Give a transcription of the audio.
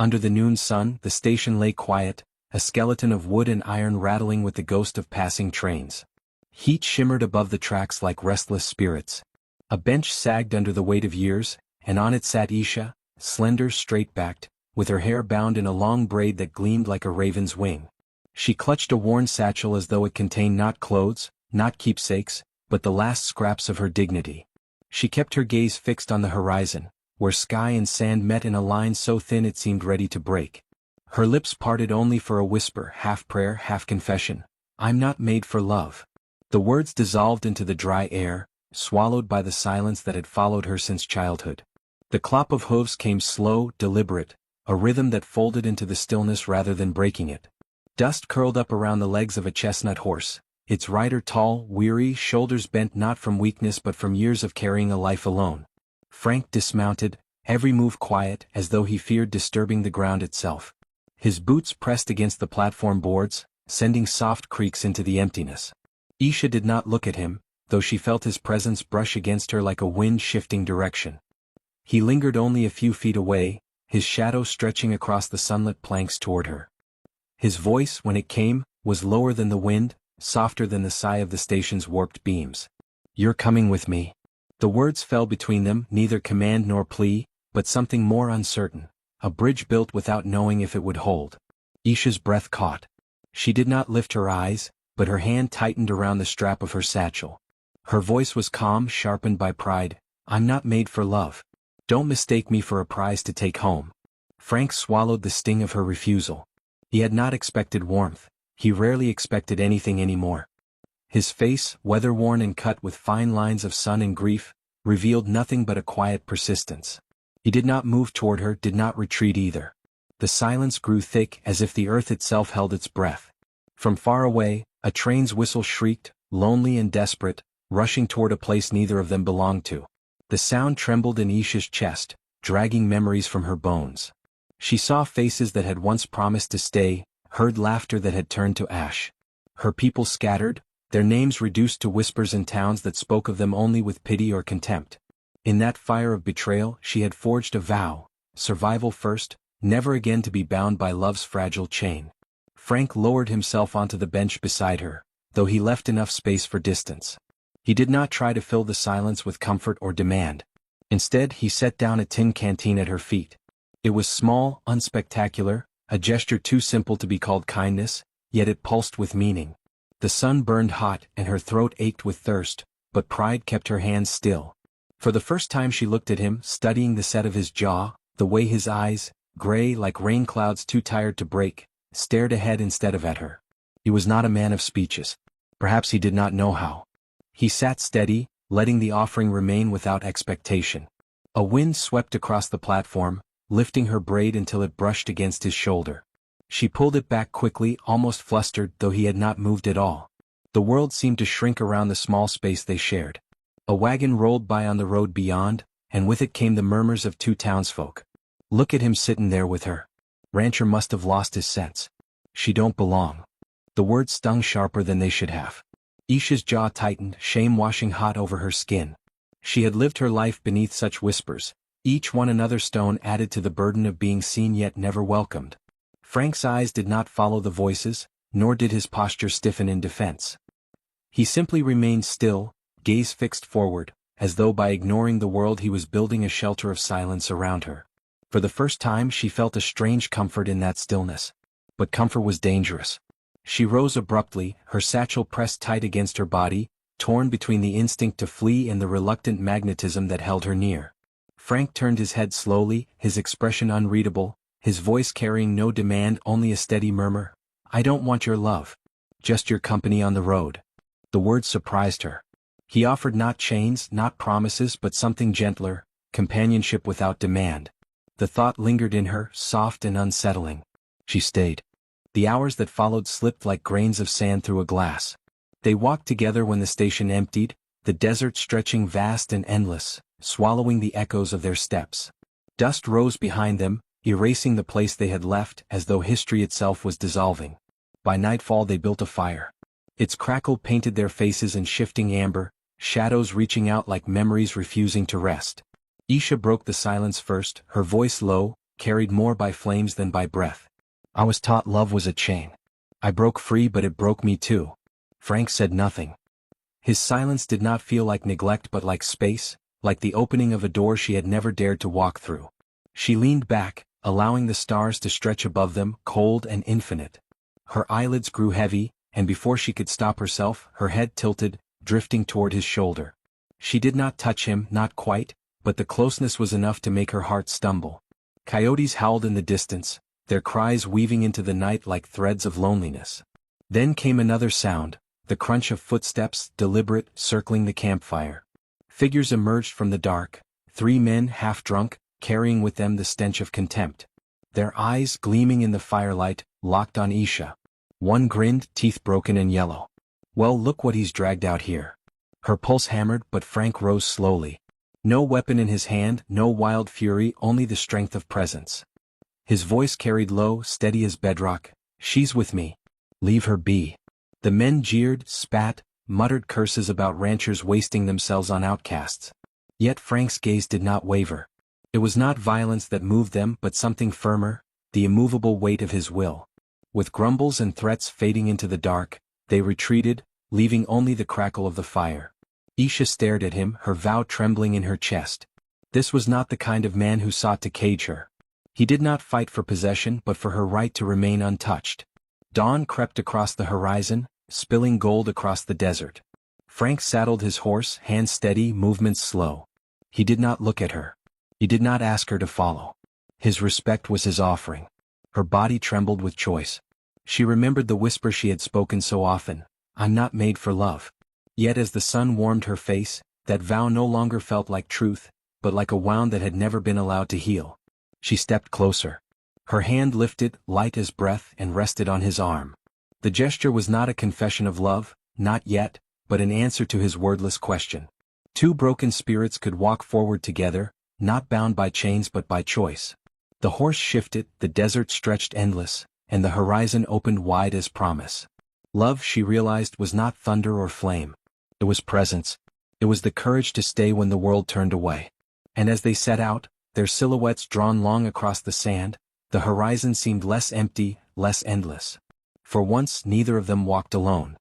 Under the noon sun, the station lay quiet, a skeleton of wood and iron rattling with the ghost of passing trains. Heat shimmered above the tracks like restless spirits. A bench sagged under the weight of years, and on it sat Isha, slender, straight-backed, with her hair bound in a long braid that gleamed like a raven's wing. She clutched a worn satchel as though it contained not clothes, not keepsakes, but the last scraps of her dignity. She kept her gaze fixed on the horizon, where sky and sand met in a line so thin it seemed ready to break. Her lips parted only for a whisper, half prayer, half confession. "I'm not made for love." The words dissolved into the dry air, swallowed by the silence that had followed her since childhood. The clop of hooves came slow, deliberate, a rhythm that folded into the stillness rather than breaking it. Dust curled up around the legs of a chestnut horse, its rider tall, weary, shoulders bent not from weakness but from years of carrying a life alone. Frank dismounted, every move quiet, as though he feared disturbing the ground itself. His boots pressed against the platform boards, sending soft creaks into the emptiness. Isha did not look at him, though she felt his presence brush against her like a wind shifting direction. He lingered only a few feet away, his shadow stretching across the sunlit planks toward her. His voice, when it came, was lower than the wind, softer than the sigh of the station's warped beams. "You're coming with me." The words fell between them, neither command nor plea, but something more uncertain, a bridge built without knowing if it would hold. Isha's breath caught. She did not lift her eyes, but her hand tightened around the strap of her satchel. Her voice was calm, sharpened by pride. "I'm not made for love. Don't mistake me for a prize to take home." Frank swallowed the sting of her refusal. He had not expected warmth. He rarely expected anything anymore. His face, weather-worn and cut with fine lines of sun and grief, revealed nothing but a quiet persistence. He did not move toward her, did not retreat either. The silence grew thick as if the earth itself held its breath. From far away, a train's whistle shrieked, lonely and desperate, rushing toward a place neither of them belonged to. The sound trembled in Isha's chest, dragging memories from her bones. She saw faces that had once promised to stay, heard laughter that had turned to ash. Her people scattered, their names reduced to whispers in towns that spoke of them only with pity or contempt. In that fire of betrayal she had forged a vow, survival first, never again to be bound by love's fragile chain. Frank lowered himself onto the bench beside her, though he left enough space for distance. He did not try to fill the silence with comfort or demand. Instead he set down a tin canteen at her feet. It was small, unspectacular, a gesture too simple to be called kindness, yet it pulsed with meaning. The sun burned hot and her throat ached with thirst, but pride kept her hands still. For the first time she looked at him, studying the set of his jaw, the way his eyes, gray like rain clouds too tired to break, stared ahead instead of at her. He was not a man of speeches. Perhaps he did not know how. He sat steady, letting the offering remain without expectation. A wind swept across the platform, lifting her braid until it brushed against his shoulder. She pulled it back quickly, almost flustered, though he had not moved at all. The world seemed to shrink around the small space they shared. A wagon rolled by on the road beyond, and with it came the murmurs of two townsfolk. "Look at him sittin' there with her. Rancher must have lost his sense. She don't belong." The words stung sharper than they should have. Isha's jaw tightened, shame washing hot over her skin. She had lived her life beneath such whispers, each one another stone added to the burden of being seen yet never welcomed. Frank's eyes did not follow the voices, nor did his posture stiffen in defense. He simply remained still, gaze fixed forward, as though by ignoring the world he was building a shelter of silence around her. For the first time she felt a strange comfort in that stillness. But comfort was dangerous. She rose abruptly, her satchel pressed tight against her body, torn between the instinct to flee and the reluctant magnetism that held her near. Frank turned his head slowly, his expression unreadable, his voice carrying no demand, only a steady murmur. "I don't want your love. Just your company on the road." The words surprised her. He offered not chains, not promises, but something gentler, companionship without demand. The thought lingered in her, soft and unsettling. She stayed. The hours that followed slipped like grains of sand through a glass. They walked together when the station emptied, the desert stretching vast and endless, swallowing the echoes of their steps. Dust rose behind them, erasing the place they had left as though history itself was dissolving. By nightfall they built a fire. Its crackle painted their faces in shifting amber, shadows reaching out like memories refusing to rest. Isha broke the silence first, her voice low, carried more by flames than by breath. I was taught love was a chain. I broke free, but it broke me too. Frank said nothing. His silence did not feel like neglect but like space, like the opening of a door she had never dared to walk through. She leaned back, allowing the stars to stretch above them, cold and infinite. Her eyelids grew heavy, and before she could stop herself, her head tilted, drifting toward his shoulder. She did not touch him, not quite, but the closeness was enough to make her heart stumble. Coyotes howled in the distance, their cries weaving into the night like threads of loneliness. Then came another sound, the crunch of footsteps, deliberate, circling the campfire. Figures emerged from the dark, 3 men half drunk, carrying with them the stench of contempt. Their eyes, gleaming in the firelight, locked on Isha. One grinned, teeth broken and yellow. "Well, look what he's dragged out here." Her pulse hammered, but Frank rose slowly. No weapon in his hand, no wild fury, only the strength of presence. His voice carried low, steady as bedrock. "She's with me. Leave her be." The men jeered, spat, muttered curses about ranchers wasting themselves on outcasts. Yet Frank's gaze did not waver. It was not violence that moved them but something firmer, the immovable weight of his will. With grumbles and threats fading into the dark, they retreated, leaving only the crackle of the fire. Isha stared at him, her vow trembling in her chest. This was not the kind of man who sought to cage her. He did not fight for possession but for her right to remain untouched. Dawn crept across the horizon, spilling gold across the desert. Frank saddled his horse, hands steady, movements slow. He did not look at her. He did not ask her to follow. His respect was his offering. Her body trembled with choice. She remembered the whisper she had spoken so often, "I'm not made for love." Yet as the sun warmed her face, that vow no longer felt like truth, but like a wound that had never been allowed to heal. She stepped closer. Her hand lifted, light as breath, and rested on his arm. The gesture was not a confession of love, not yet, but an answer to his wordless question. 2 broken spirits could walk forward together, not bound by chains but by choice. The horse shifted, the desert stretched endless, and the horizon opened wide as promise. Love, she realized, was not thunder or flame. It was presence. It was the courage to stay when the world turned away. And as they set out, their silhouettes drawn long across the sand, the horizon seemed less empty, less endless. For once neither of them walked alone.